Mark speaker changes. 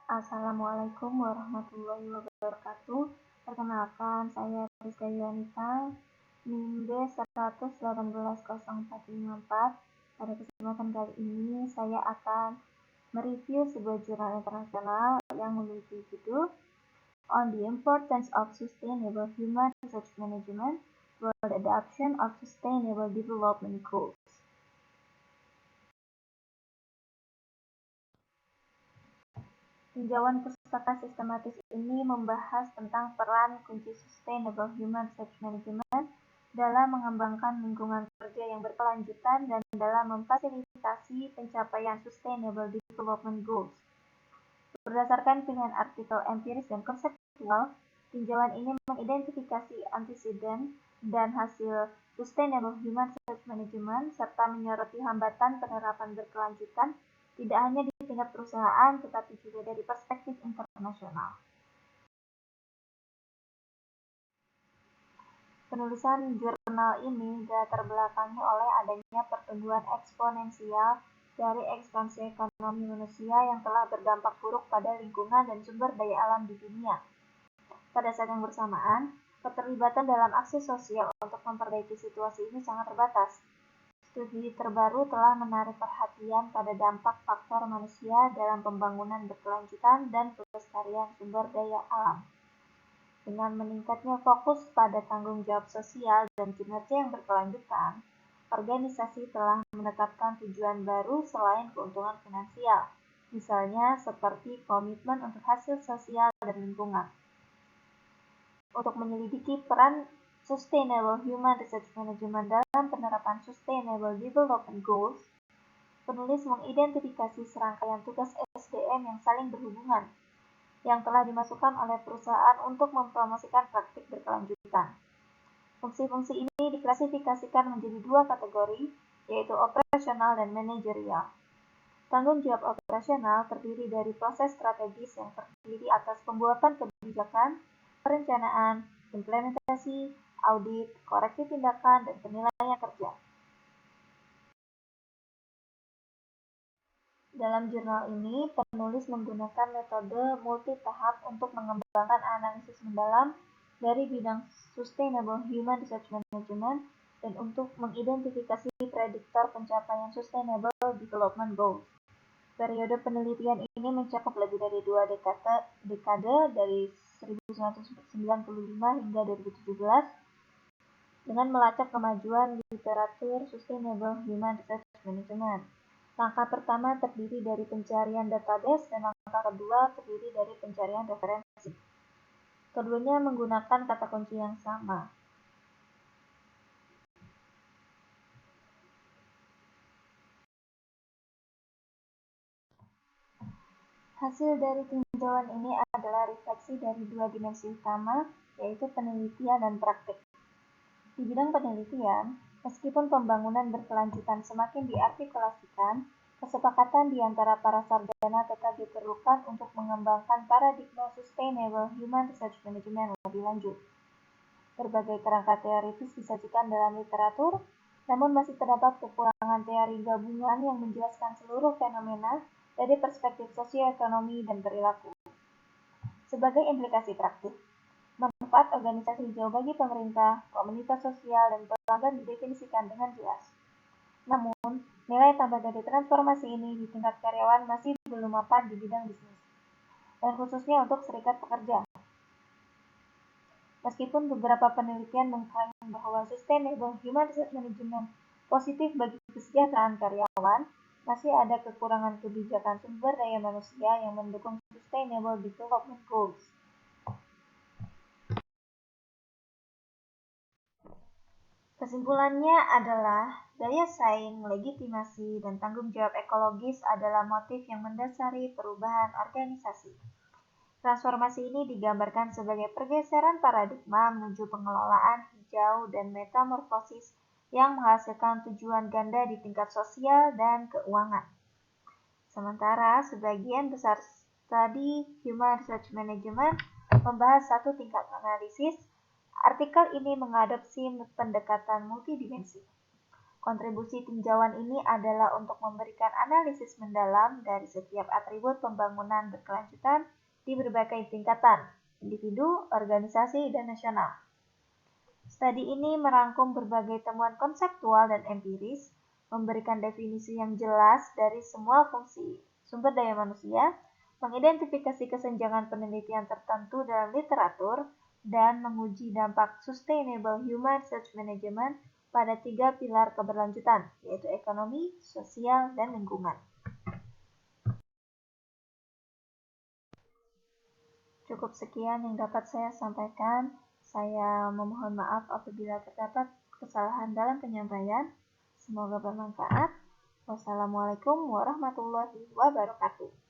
Speaker 1: Assalamualaikum warahmatullahi wabarakatuh. Perkenalkan, saya Rizka Yuanita, NIM B1180454. Pada kesempatan kali ini, saya akan mereview sebuah jurnal internasional yang memiliki judul On the Importance of Sustainable Human Resource Management for the Adoption of Sustainable Development Goals. Tinjauan pustaka sistematis ini membahas tentang peran kunci Sustainable Human Resource Management dalam mengembangkan lingkungan kerja yang berkelanjutan dan dalam memfasilitasi pencapaian Sustainable Development Goals. Berdasarkan pilihan artikel empiris dan konseptual, tinjauan ini mengidentifikasi anteseden dan hasil Sustainable Human Resource Management serta menyoroti hambatan penerapan berkelanjutan tidak hanya di tingkat perusahaan, tetapi juga dari perspektif internasional. Penulisan jurnal ini dilatar belakangi oleh adanya pertumbuhan eksponensial dari ekspansi ekonomi manusia yang telah berdampak buruk pada lingkungan dan sumber daya alam di dunia. Pada saat yang bersamaan, keterlibatan dalam aksi sosial untuk memperbaiki situasi ini sangat terbatas. Studi terbaru telah menarik perhatian pada dampak faktor manusia dalam pembangunan berkelanjutan dan pelestarian sumber daya alam. Dengan meningkatnya fokus pada tanggung jawab sosial dan kinerja yang berkelanjutan, organisasi telah menetapkan tujuan baru selain keuntungan finansial, misalnya seperti komitmen untuk hasil sosial dan lingkungan. Untuk menyelidiki peran Sustainable Human Resource Management dalam penerapan Sustainable Development Goals, penulis mengidentifikasi serangkaian tugas SDM yang saling berhubungan, yang telah dimasukkan oleh perusahaan untuk mempromosikan praktik berkelanjutan. Fungsi-fungsi ini diklasifikasikan menjadi dua kategori, yaitu operasional dan manajerial. Tanggung jawab operasional terdiri dari proses strategis yang terdiri atas pembuatan kebijakan, perencanaan, implementasi, audit, koreksi tindakan, dan penilaian kerja. Dalam jurnal ini, penulis menggunakan metode multi-tahap untuk mengembangkan analisis mendalam dari bidang Sustainable Human Resource Management dan untuk mengidentifikasi prediktor pencapaian Sustainable Development Goals. Periode penelitian ini mencakup lebih dari 2 dekade dari 1995 hingga 2017 dengan melacak kemajuan literatur Sustainable Human Resource Management. Langkah pertama terdiri dari pencarian database dan langkah kedua terdiri dari pencarian referensi. Keduanya menggunakan kata kunci yang sama. Hasil dari tinjauan ini adalah refleksi dari dua dimensi utama, yaitu penelitian dan praktik. Di bidang penelitian, meskipun pembangunan berkelanjutan semakin diartikulasikan, kesepakatan di antara para sarjana tetap diperlukan untuk mengembangkan paradigma Sustainable Human Resource Management lebih lanjut. Berbagai kerangka teoritis disajikan dalam literatur, namun masih terdapat kekurangan teori gabungan yang menjelaskan seluruh fenomena dari perspektif sosioekonomi dan perilaku. Sebagai implikasi praktik, manfaat organisasi hijau bagi pemerintah, komunitas sosial, dan pelanggan didefinisikan dengan jelas. Namun, nilai tambah dari transformasi ini di tingkat karyawan masih belum mapan di bidang bisnis, dan khususnya untuk serikat pekerja. Meskipun beberapa penelitian mengklaim bahwa Sustainable Human Resource Management positif bagi kesejahteraan karyawan, masih ada kekurangan kebijakan sumber daya manusia yang mendukung Sustainable Development Goals. Kesimpulannya adalah daya saing, legitimasi, dan tanggung jawab ekologis adalah motif yang mendasari perubahan organisasi. Transformasi ini digambarkan sebagai pergeseran paradigma menuju pengelolaan hijau dan metamorfosis yang menghasilkan tujuan ganda di tingkat sosial dan keuangan. Sementara sebagian besar studi Human Resource Management membahas satu tingkat analisis, artikel ini mengadopsi pendekatan multidimensi. Kontribusi tinjauan ini adalah untuk memberikan analisis mendalam dari setiap atribut pembangunan berkelanjutan di berbagai tingkatan, individu, organisasi, dan nasional. Studi ini merangkum berbagai temuan konseptual dan empiris, memberikan definisi yang jelas dari semua fungsi sumber daya manusia, mengidentifikasi kesenjangan penelitian tertentu dalam literatur, dan menguji dampak Sustainable Human Research Management pada 3 pilar keberlanjutan, yaitu ekonomi, sosial, dan lingkungan. Cukup sekian yang dapat saya sampaikan. Saya memohon maaf apabila terdapat kesalahan dalam penyampaian. Semoga bermanfaat. Wassalamualaikum warahmatullahi wabarakatuh.